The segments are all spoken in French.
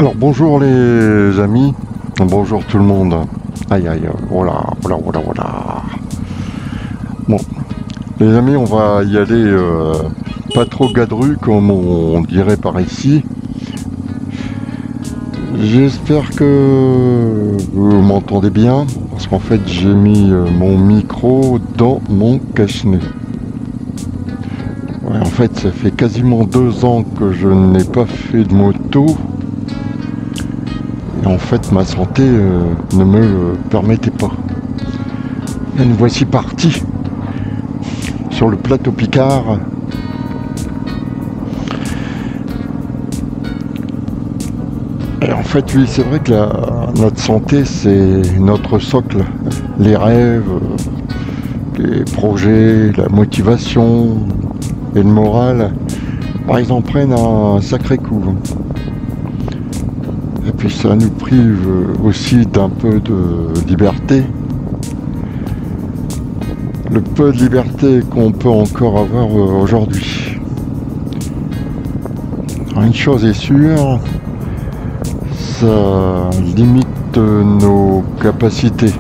Alors bonjour les amis, bonjour tout le monde. Aïe aïe, voilà, voilà, voilà, voilà. Bon, les amis, on va y aller pas trop gadru comme on dirait par ici. J'espère que vous m'entendez bien, parce qu'en fait j'ai mis mon micro dans mon cache-nez. Ouais, en fait ça fait quasiment 2 ans que je n'ai pas fait de moto. Et en fait ma santé ne me le permettait pas. Et nous voici partis sur le plateau Picard. Et en fait, oui, c'est vrai que notre santé, c'est notre socle. Les rêves, les projets, la motivation et le moral, ils en prennent un sacré coup. Et puis ça nous prive aussi d'un peu de liberté. Le peu de liberté qu'on peut encore avoir aujourd'hui. Une chose est sûre, ça limite nos capacités.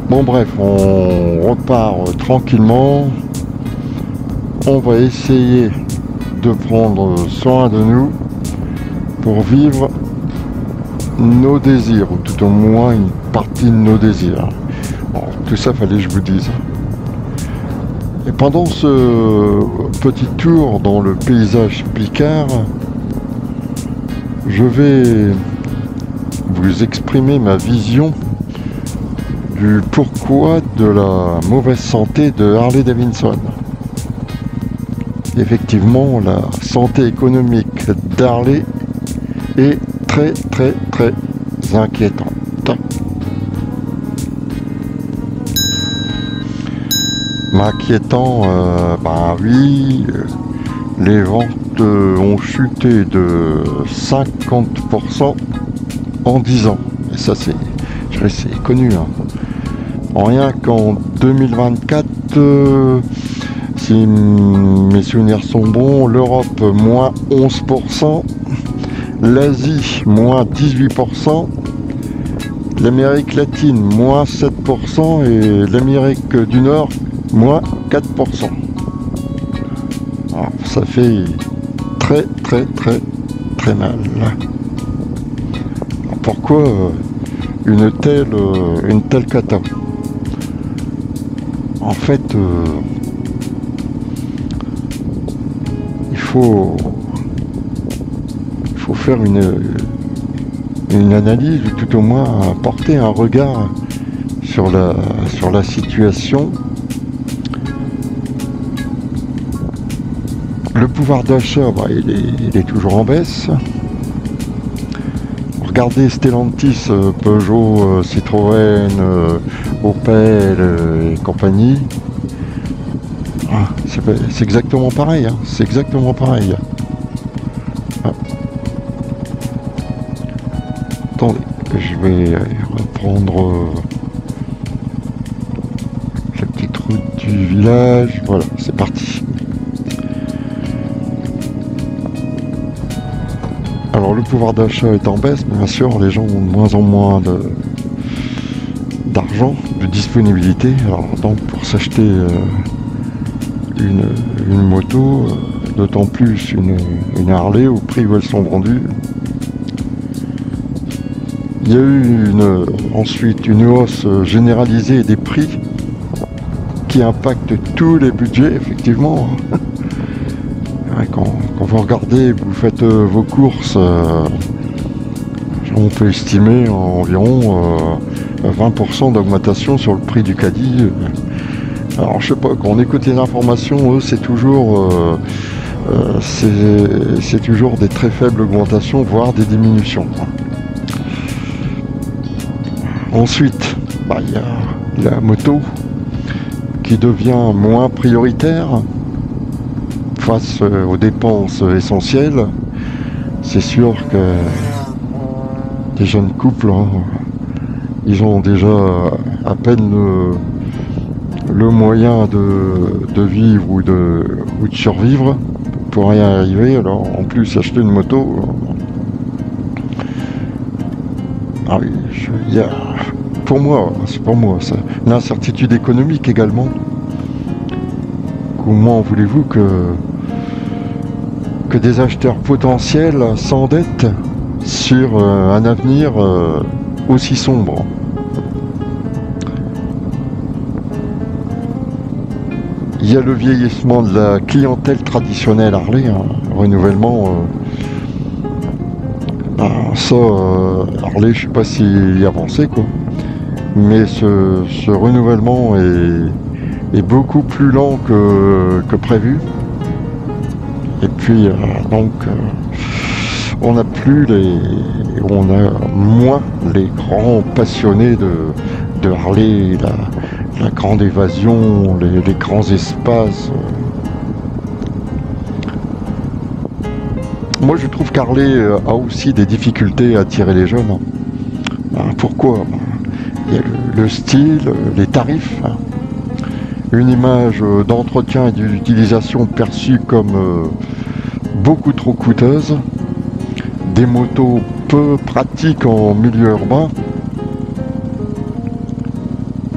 Bon bref, on repart tranquillement. On va essayer de prendre soin de nous pour vivre nos désirs, ou tout au moins une partie de nos désirs. Bon, tout ça fallait que je vous dise. Et pendant ce petit tour dans le paysage Picard, je vais vous exprimer ma vision du pourquoi de la mauvaise santé de Harley Davidson. Effectivement, la santé économique d'Harley est très très très inquiétante. M'inquiétant, oui, les ventes ont chuté de 50% en 10 ans. Et ça, c'est connu. Hein. Rien qu'en 2024, si mes souvenirs sont bons, l'Europe moins 11%, l'Asie moins 18%, l'Amérique latine moins 7% et l'Amérique du Nord moins 4%. Alors, ça fait très très très très mal. Alors, pourquoi une telle cata? En fait, il faut faire une analyse, ou tout au moins porter un regard sur la situation. Le pouvoir d'achat, il est toujours en baisse. Regardez Stellantis, Peugeot, Citroën, Opel et compagnie. Ah, c'est exactement pareil. Hein, c'est exactement pareil. Ah. Attendez, je vais reprendre la petite route du village. Voilà, c'est parti. Alors le pouvoir d'achat est en baisse, bien sûr, les gens ont de moins en moins d'argent, de disponibilité. Alors donc pour s'acheter une moto, d'autant plus une Harley au prix où elles sont vendues. Il y a eu ensuite une hausse généralisée des prix qui impacte tous les budgets, effectivement. Quand vous regardez, vous faites vos courses, on peut estimer environ 20% d'augmentation sur le prix du caddie. Alors je sais pas, quand on écoute les informations, eux c'est toujours des très faibles augmentations, voire des diminutions. Ensuite, il y a la moto qui devient moins prioritaire face aux dépenses essentielles. C'est sûr que les jeunes couples, ils ont déjà à peine le moyen de vivre ou de survivre pour y arriver. Alors en plus acheter une moto, Ah oui, il y a, pour moi, c'est pour moi, ça, l'incertitude économique également. Comment voulez-vous que des acheteurs potentiels s'endettent sur un avenir aussi sombre? Il y a le vieillissement de la clientèle traditionnelle Harley, hein, renouvellement. Ça, Harley, je sais pas s'il y a avancé quoi, mais ce renouvellement est beaucoup plus lent que prévu. Et puis on a moins les grands passionnés de Harley, la grande évasion, les grands espaces. Moi je trouve qu'Harley a aussi des difficultés à attirer les jeunes. Pourquoi? Il y a le style, les tarifs, une image d'entretien et d'utilisation perçue comme beaucoup trop coûteuse, des motos peu pratiques en milieu urbain,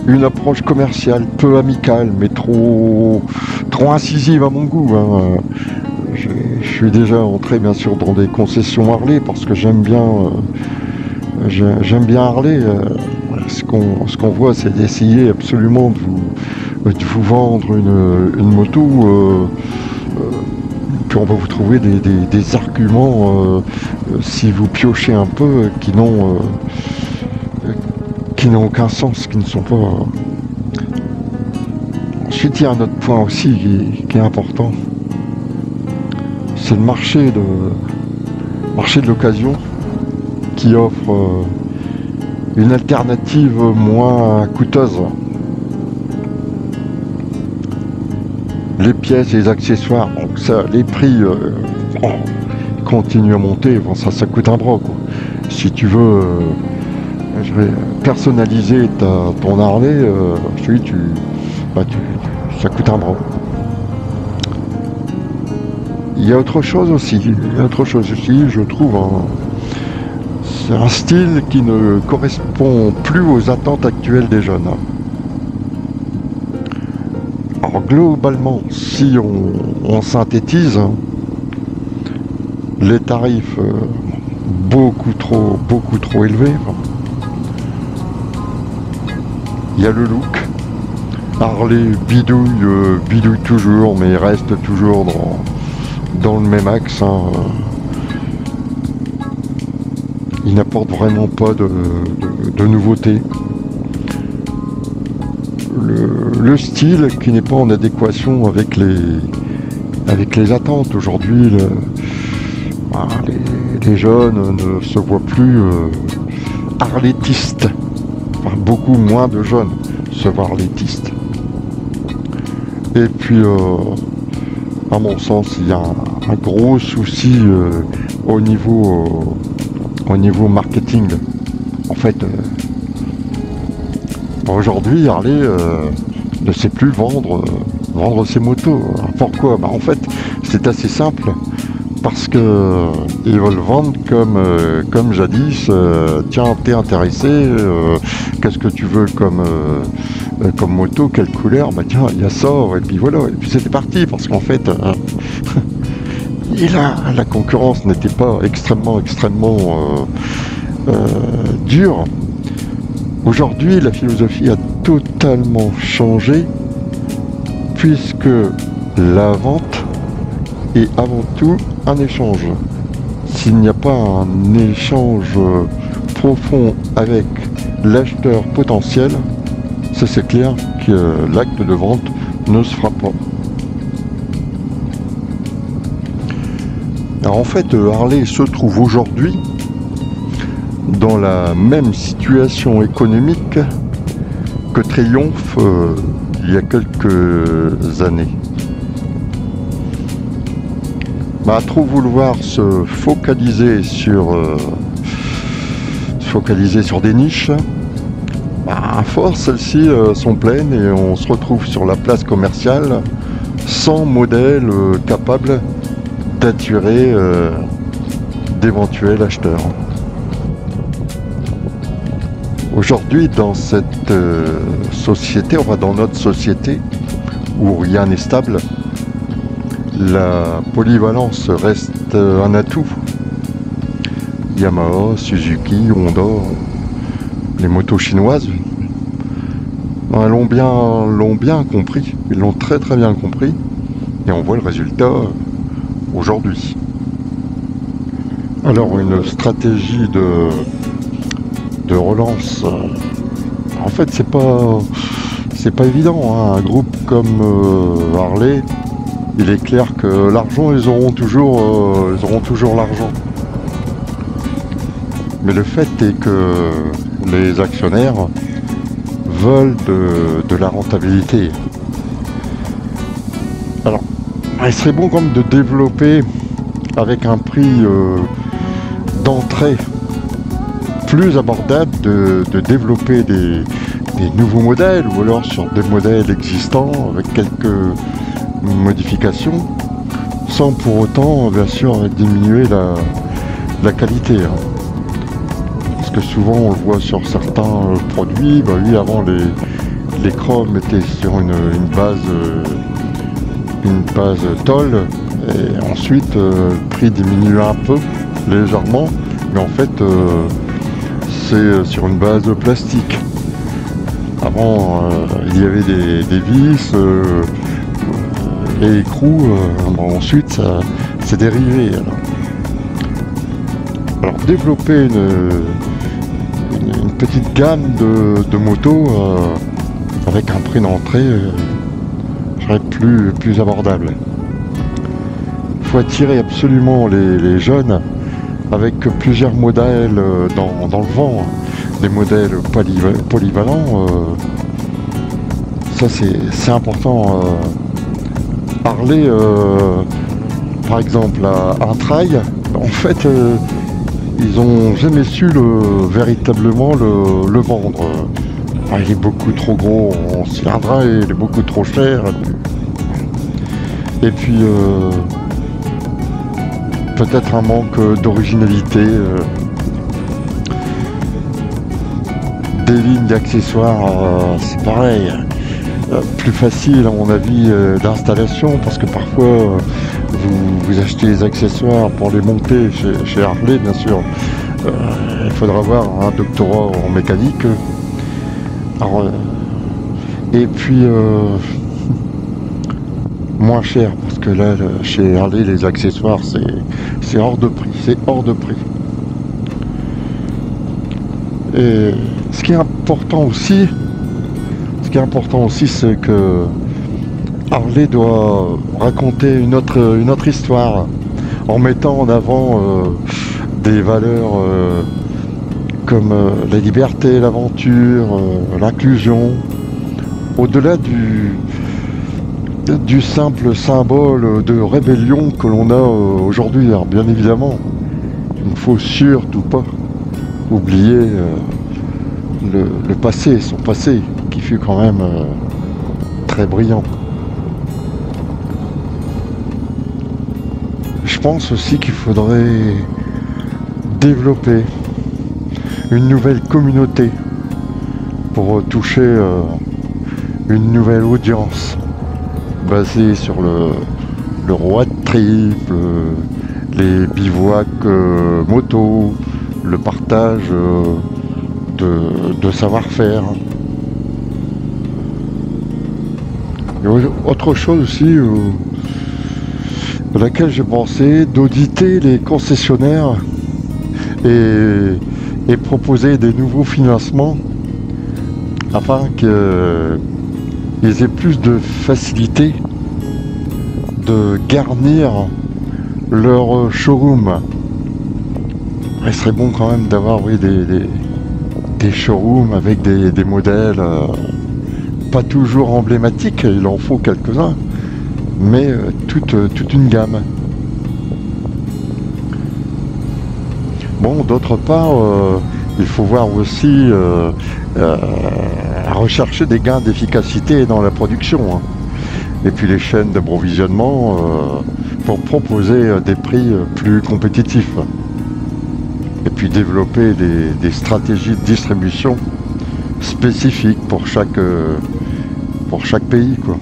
une approche commerciale peu amicale mais trop incisive à mon goût. Je suis déjà entré bien sûr dans des concessions Harley parce que j'aime bien Harley. Ce qu'on voit, c'est d'essayer absolument de vous vendre une moto. Puis on va vous trouver des arguments, si vous piochez un peu, qui n'ont aucun sens, qui ne sont pas... Ensuite, il y a un autre point aussi qui est important. C'est le marché de l'occasion qui offre une alternative moins coûteuse. Les pièces et les accessoires, donc ça, les prix continuent à monter, bon, ça coûte un bras quoi. Si tu veux personnaliser ton Harley, ça coûte un bras. Il y a autre chose aussi, je trouve, c'est un style qui ne correspond plus aux attentes actuelles des jeunes. Alors globalement, si on synthétise, les tarifs beaucoup trop élevés. Il y a le look. Harley bidouille toujours, mais il reste toujours dans le même axe. Il n'apporte vraiment pas de nouveauté. Le style qui n'est pas en adéquation avec les attentes. Aujourd'hui, les jeunes ne se voient plus harlétistes. Enfin, beaucoup moins de jeunes se voient harlétistes. Et puis, à mon sens, il y a un gros souci au niveau marketing. En fait, aujourd'hui, Harley ne sait plus vendre ses motos. Pourquoi? En fait, c'est assez simple. Parce que ils veulent vendre comme jadis. Tiens, t'es intéressé, qu'est-ce que tu veux comme moto, quelle couleur? Tiens, il y a ça, et puis voilà. Et puis c'était parti, parce qu'en fait, la concurrence n'était pas extrêmement dure. Aujourd'hui, la philosophie a totalement changé, puisque la vente est avant tout un échange. S'il n'y a pas un échange profond avec l'acheteur potentiel, ça c'est clair que l'acte de vente ne se fera pas. Alors en fait, Harley se trouve aujourd'hui dans la même situation économique que Triumph il y a quelques années. À trop vouloir se focaliser sur des niches, à force celles-ci sont pleines et on se retrouve sur la place commerciale sans modèle capable d'attirer d'éventuels acheteurs. Aujourd'hui, dans cette société, enfin dans notre société, où rien n'est stable, la polyvalence reste un atout. Yamaha, Suzuki, Honda, les motos chinoises, l'ont bien compris, ils l'ont très très bien compris, et on voit le résultat aujourd'hui. Alors une stratégie de relance, en fait c'est pas évident, hein. Un groupe comme Harley, il est clair que l'argent, ils auront toujours l'argent. Mais le fait est que les actionnaires veulent de la rentabilité. Alors, il serait bon quand même de développer avec un prix d'entrée plus abordable, de développer des nouveaux modèles, ou alors sur des modèles existants avec quelques modifications, sans pour autant bien sûr diminuer la qualité, hein. Parce que souvent on le voit sur certains produits, oui, avant les chromes étaient sur une base tôle, et ensuite le prix diminue un peu légèrement, mais en fait c'est sur une base plastique. Avant il y avait des vis et écrous, ensuite ça s'est dérivé. Alors développer une petite gamme de motos avec un prix d'entrée serait plus abordable. Il faut attirer absolument les jeunes avec plusieurs modèles dans le vent, des modèles polyvalents, ça c'est important. Harley, par exemple, un trail, en fait ils ont jamais su véritablement le vendre. Il est beaucoup trop gros en cylindre, il est beaucoup trop cher, et puis peut-être un manque d'originalité, des lignes d'accessoires, c'est pareil, plus facile à mon avis d'installation, parce que parfois vous achetez les accessoires pour les monter chez Harley, bien sûr. Il faudra avoir un doctorat en mécanique. Alors, et puis moins cher, parce que là chez Harley les accessoires c'est hors de prix, Et ce qui est important aussi, c'est que Harley doit raconter une autre histoire, en mettant en avant des valeurs comme la liberté, l'aventure, l'inclusion, au-delà du simple symbole de rébellion que l'on a aujourd'hui. Alors bien évidemment, il ne faut surtout pas oublier le passé, son passé, qui fut quand même très brillant. Je pense aussi qu'il faudrait développer une nouvelle communauté pour toucher une nouvelle audience basée sur le road trip, les bivouacs moto, le partage de savoir-faire. Et autre chose aussi à laquelle j'ai pensé, d'auditer les concessionnaires et proposer des nouveaux financements afin qu'ils aient plus de facilité de garnir leur showroom. Il serait bon quand même d'avoir des showrooms avec des modèles pas toujours emblématiques, il en faut quelques-uns, mais toute une gamme. Bon, d'autre part, il faut voir aussi rechercher des gains d'efficacité dans la production, hein. Et puis les chaînes d'approvisionnement pour proposer des prix plus compétitifs. Et puis développer des stratégies de distribution spécifiques pour chaque pays, quoi.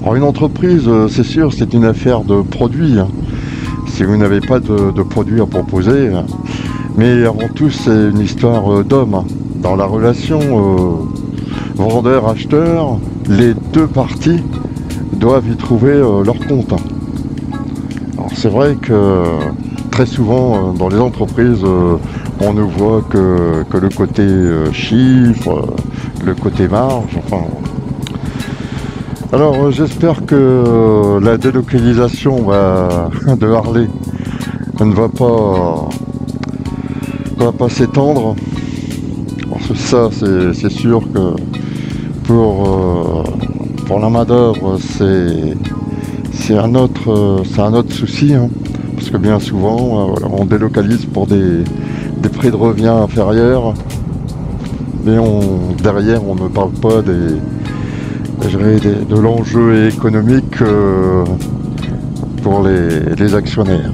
Alors une entreprise, c'est sûr, c'est une affaire de produits, hein. Si vous n'avez pas de produits à proposer, hein. Mais avant tout, c'est une histoire d'homme, hein. Dans la relation vendeur-acheteur, les deux parties doivent y trouver leur compte, hein. Alors c'est vrai que très souvent dans les entreprises, on ne voit que le côté chiffre, le côté marge, enfin. Alors j'espère que la délocalisation de Harley ne va pas s'étendre. Parce que ça, c'est sûr que pour la main-d'œuvre, c'est un autre souci, hein. Parce que bien souvent, on délocalise pour des prix de revient inférieurs, mais derrière, on ne parle pas de l'enjeu économique pour les actionnaires.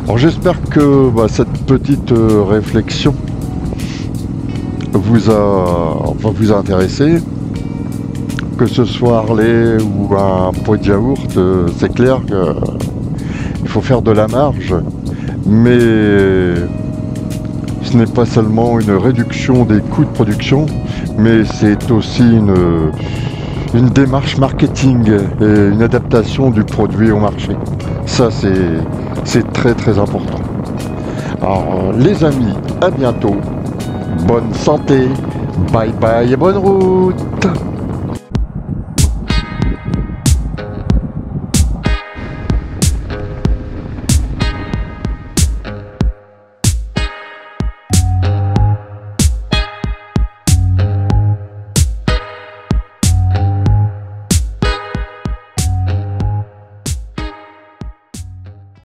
Alors j'espère que cette petite réflexion va vous intéresser. Que ce soit Harley ou un pot de yaourt, c'est clair qu'il faut faire de la marge, mais ce n'est pas seulement une réduction des coûts de production, mais c'est aussi une démarche marketing et une adaptation du produit au marché. Ça, c'est très très important. Alors les amis, à bientôt. Bonne santé. Bye bye et bonne route.